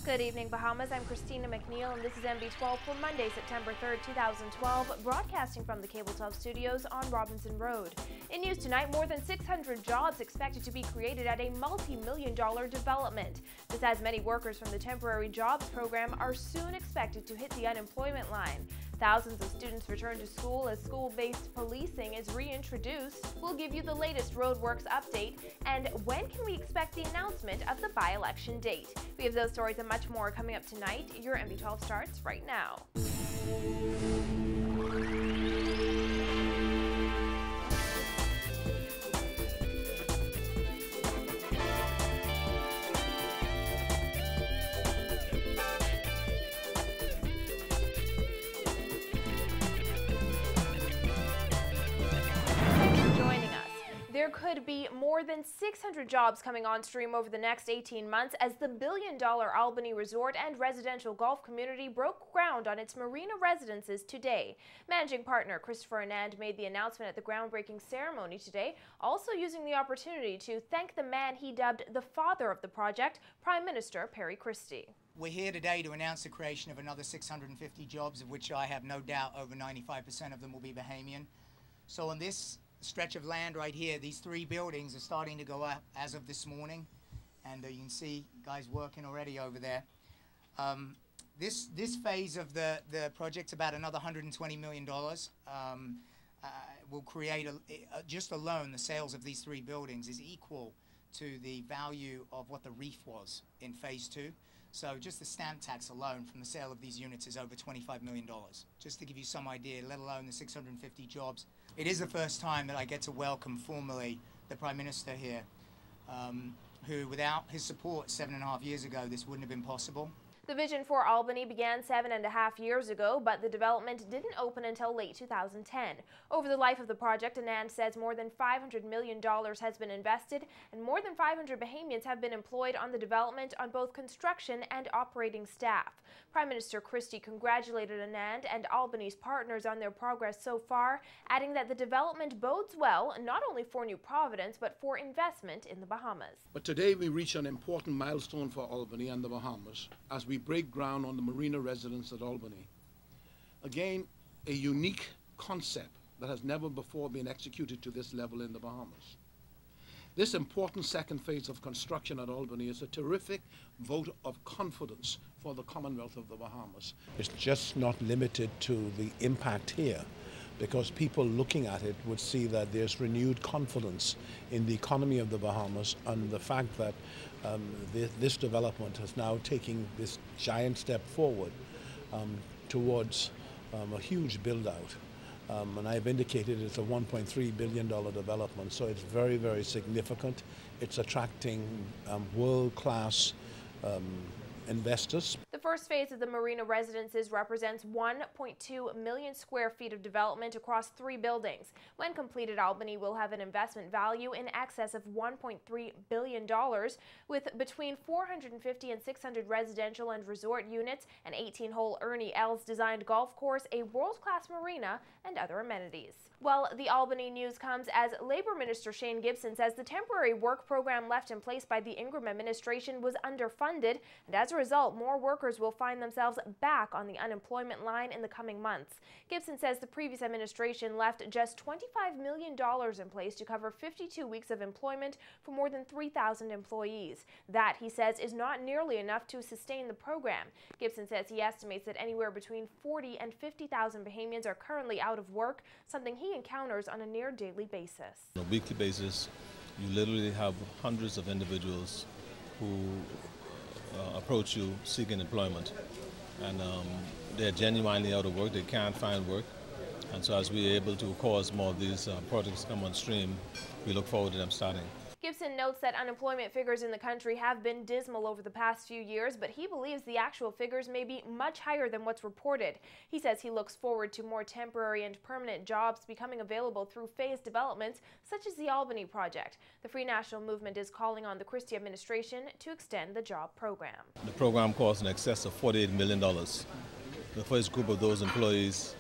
Good evening, Bahamas. I'm Christina McNeil, and this is MB12 for Monday, September 3rd, 2012, broadcasting from the Cable 12 studios on Robinson Road. In news tonight, more than 600 jobs expected to be created at a multi-million-dollar development. This as many workers from the temporary jobs program are soon expected to hit the unemployment line. Thousands of students return to school as school-based policing is reintroduced. We'll give you the latest roadworks update, and when can we expect the announcement of the by-election date? We have those stories and much more coming up tonight. Your MB12 starts right now. There could be more than 600 jobs coming on stream over the next 18 months as the billion-dollar Albany Resort and residential golf community broke ground on its marina residences today. Managing partner Christopher Anand made the announcement at the groundbreaking ceremony today, also using the opportunity to thank the man he dubbed the father of the project, Prime Minister Perry Christie. We're here today to announce the creation of another 650 jobs, of which I have no doubt over 95% of them will be Bahamian. So on this stretch of land right here, these three buildings are starting to go up as of this morning, and you can see guys working already over there. This phase of the project's about another $120 million. Will create just alone the sales of these three buildings is equal to the value of what the reef was in phase 2. So just the stamp tax alone from the sale of these units is over $25 million. Just to give you some idea, let alone the 650 jobs. It is the first time that I get to welcome formally the Prime Minister here, who without his support 7.5 years ago, this wouldn't have been possible. The vision for Albany began 7.5 years ago, but the development didn't open until late 2010. Over the life of the project, Anand says more than $500 million has been invested, and more than 500 Bahamians have been employed on the development on both construction and operating staff. Prime Minister Christie congratulated Anand and Albany's partners on their progress so far, adding that the development bodes well not only for New Providence, but for investment in the Bahamas. But today we reach an important milestone for Albany and the Bahamas as we break ground on the marina residence at Albany. Again, a unique concept that has never before been executed to this level in the Bahamas. This important second phase of construction at Albany is a terrific vote of confidence for the Commonwealth of the Bahamas. It's just not limited to the impact here, because people looking at it would see that there's renewed confidence in the economy of the Bahamas and the fact that this development is now taking this giant step forward towards a huge build-out. And I've indicated it's a $1.3 billion development, so it's very, very significant. It's attracting world-class investors. The first phase of the marina residences represents 1.2 million square feet of development across 3 buildings. When completed, Albany will have an investment value in excess of $1.3 billion, with between 450 and 600 residential and resort units, an 18-hole Ernie Els designed golf course, a world-class marina, and other amenities. Well, the Albany news comes as Labor Minister Shane Gibson says the temporary work program left in place by the Ingram administration was underfunded, and as a result, more workers will find themselves back on the unemployment line in the coming months. Gibson says the previous administration left just $25 million in place to cover 52 weeks of employment for more than 3,000 employees. That, he says, is not nearly enough to sustain the program. Gibson says he estimates that anywhere between 40 and 50,000 Bahamians are currently out of work, something he encounters on a near daily basis. On a weekly basis, you literally have hundreds of individuals who approach you seeking employment, and they're genuinely out of work, they can't find work, and so as we're able to cause more of these projects to come on stream, we look forward to them starting. Gibson notes that unemployment figures in the country have been dismal over the past few years, but he believes the actual figures may be much higher than what's reported. He says he looks forward to more temporary and permanent jobs becoming available through phased developments such as the Albany project. The Free National Movement is calling on the Christie administration to extend the job program. The program costs in excess of $48 million. The first group of those employees,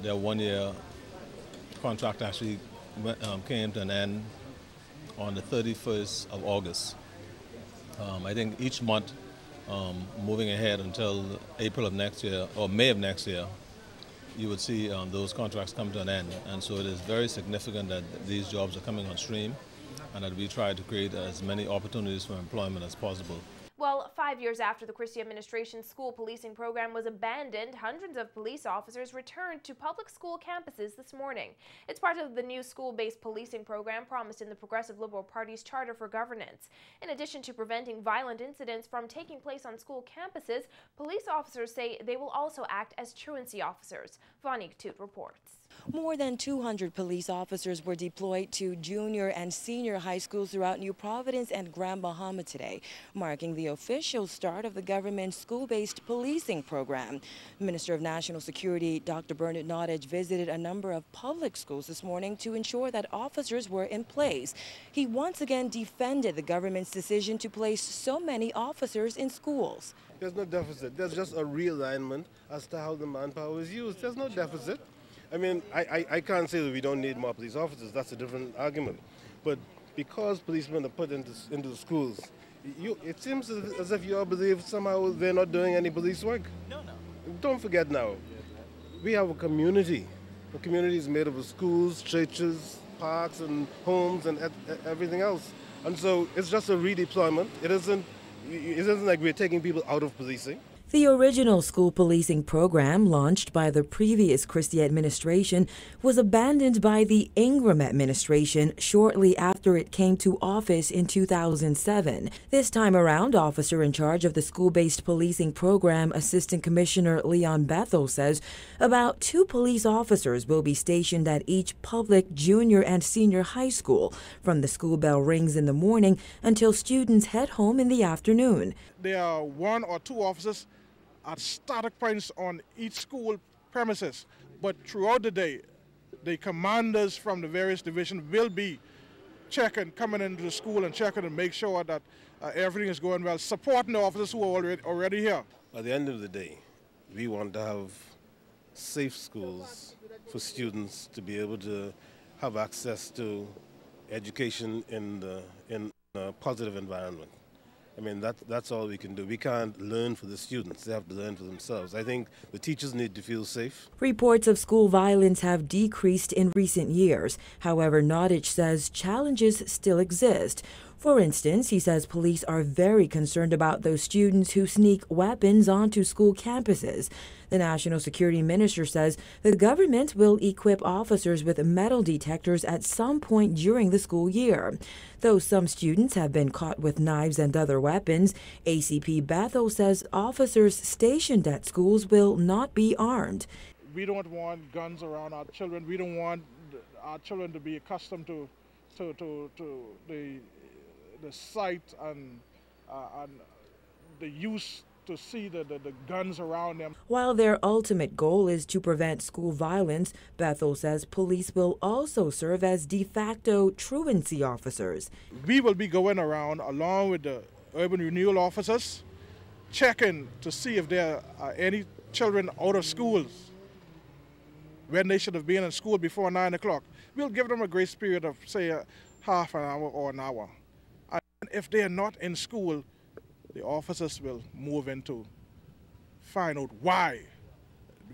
their one-year contract actually came to an end on the 31st of August. I think each month moving ahead until April of next year or May of next year, you would see those contracts come to an end. And so it is very significant that these jobs are coming on stream and that we try to create as many opportunities for employment as possible. Well, 5 years after the Christie administration's school policing program was abandoned, hundreds of police officers returned to public school campuses this morning. It's part of the new school-based policing program promised in the Progressive Liberal Party's Charter for Governance. In addition to preventing violent incidents from taking place on school campuses, police officers say they will also act as truancy officers. Vonique Toot reports. More than 200 police officers were deployed to junior and senior high schools throughout New Providence and Grand Bahama today, marking the official start of the government's school-based policing program. Minister of National Security Dr. Bernard Nottage visited a number of public schools this morning to ensure that officers were in place. He once again defended the government's decision to place so many officers in schools. There's no deficit. There's just a realignment as to how the manpower is used. There's no deficit. I mean, I can't say that we don't need more police officers. That's a different argument. But because policemen are put into the schools, it seems as if you all believe somehow they're not doing any police work. No. Don't forget now, we have a community. The community is made up of schools, churches, parks, and homes, and everything else. And so it's just a redeployment. It isn't like we're taking people out of policing. The original school policing program, launched by the previous Christie administration, was abandoned by the Ingram administration shortly after it came to office in 2007. This time around, officer in charge of the school-based policing program, Assistant Commissioner Leon Bethel, says about 2 police officers will be stationed at each public junior and senior high school from the school bell rings in the morning until students head home in the afternoon. There are 1 or 2 officers at static points on each school premises, but throughout the day, the commanders from the various divisions will be coming into the school and checking to make sure that everything is going well, supporting the officers who are already here. At the end of the day, we want to have safe schools for students to be able to have access to education in a positive environment. I mean, that's all we can do. We can't learn for the students. They have to learn for themselves. I think the teachers need to feel safe. Reports of school violence have decreased in recent years. However, Nottage says challenges still exist. For instance, he says police are very concerned about those students who sneak weapons onto school campuses. The National Security Minister says the government will equip officers with metal detectors at some point during the school year. Though some students have been caught with knives and other weapons, ACP Bethel says officers stationed at schools will not be armed. We don't want guns around our children. We don't want our children to be accustomed to the sight and the use to see the guns around them. While their ultimate goal is to prevent school violence, Bethel says police will also serve as de facto truancy officers. We will be going around along with the urban renewal officers, checking to see if there are any children out of schools when they should have been in school before 9 o'clock. We'll give them a grace period of, say, half an hour or an hour. And if they are not in school, the officers will move in to find out why.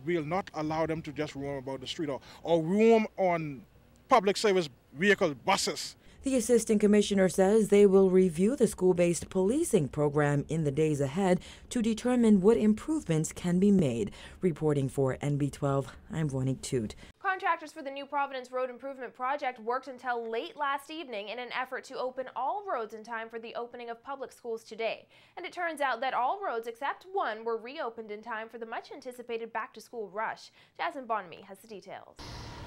We'll not allow them to just roam about the street or roam on public service vehicle buses. The Assistant Commissioner says they will review the school-based policing program in the days ahead to determine what improvements can be made. Reporting for NB12, I'm Vonique Toot. Contractors for the New Providence Road Improvement Project worked until late last evening in an effort to open all roads in time for the opening of public schools today. And it turns out that all roads except one were reopened in time for the much-anticipated back-to-school rush. Jasmine Bonamy has the details.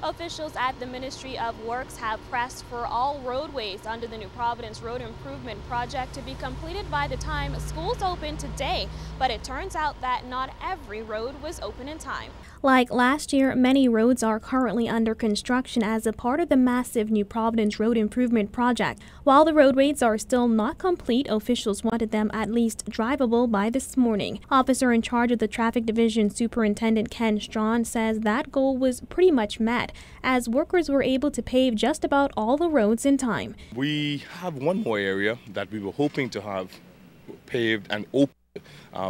Officials at the Ministry of Works have pressed for all roadways under the New Providence Road Improvement Project to be completed by the time schools open today. But it turns out that not every road was open in time. Like last year, many roads are currently under construction as a part of the massive New Providence Road Improvement Project. While the roadways are still not complete, officials wanted them at least drivable by this morning. Officer in charge of the Traffic Division, Superintendent Ken Strawn, says that goal was pretty much met, as workers were able to pave just about all the roads in time. We have one more area that we were hoping to have paved and open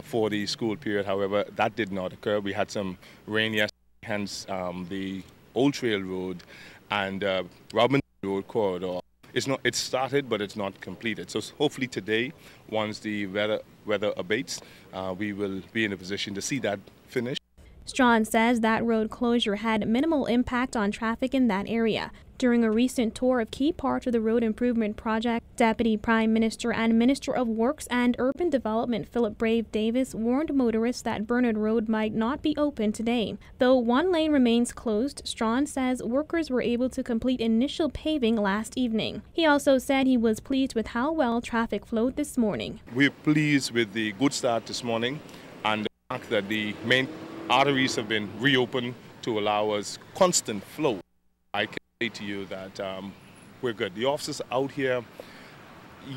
for the school period. However, that did not occur. We had some rain yesterday, hence the Old Trail Road and Robinson Road corridor. It's started, but it's not completed. So hopefully today, once the weather abates, we will be in a position to see that finish. Strawn says that road closure had minimal impact on traffic in that area. During a recent tour of key parts of the road improvement project, Deputy Prime Minister and Minister of Works and Urban Development Philip Brave Davis warned motorists that Bernard Road might not be open today. Though one lane remains closed, Strawn says workers were able to complete initial paving last evening. He also said he was pleased with how well traffic flowed this morning. We're pleased with the good start this morning and the fact that the main arteries have been reopened to allow us constant flow. I can say to you that we're good. The officers out here,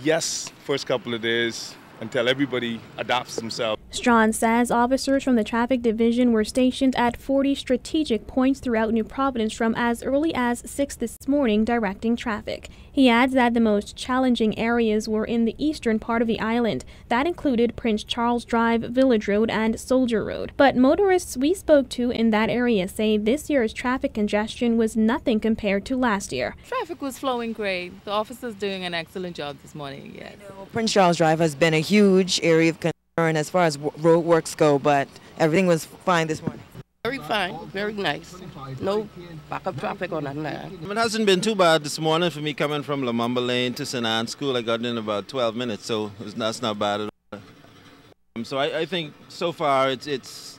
yes, first couple of days until everybody adapts themselves. Strawn says officers from the traffic division were stationed at 40 strategic points throughout New Providence from as early as 6 this morning, directing traffic. He adds that the most challenging areas were in the eastern part of the island. That included Prince Charles Drive, Village Road, and Soldier Road. But motorists we spoke to in that area say this year's traffic congestion was nothing compared to last year. Traffic was flowing great. The officers doing an excellent job this morning, yes. Prince Charles Drive has been a huge area of concern as far as road works go, but everything was fine this morning. Very fine, very nice. No backup traffic or nothing like that. It hasn't been too bad this morning for me coming from Lamumba Lane to St. Anne's School. I got in about 12 minutes, so that's not bad at all. So I think so far it's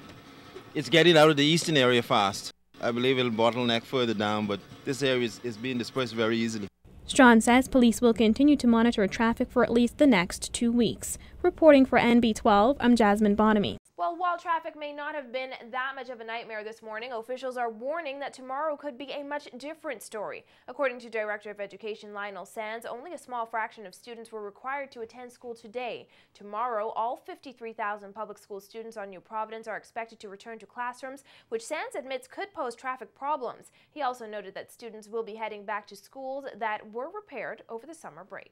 getting out of the eastern area fast. I believe it'll bottleneck further down, but this area is being dispersed very easily. Strawn says police will continue to monitor traffic for at least the next 2 weeks. Reporting for NB12, I'm Jasmine Bonamy. Well, while traffic may not have been that much of a nightmare this morning, officials are warning that tomorrow could be a much different story. According to Director of Education Lionel Sands, only a small fraction of students were required to attend school today. Tomorrow, all 53,000 public school students on New Providence are expected to return to classrooms, which Sands admits could pose traffic problems. He also noted that students will be heading back to schools that were repaired over the summer break.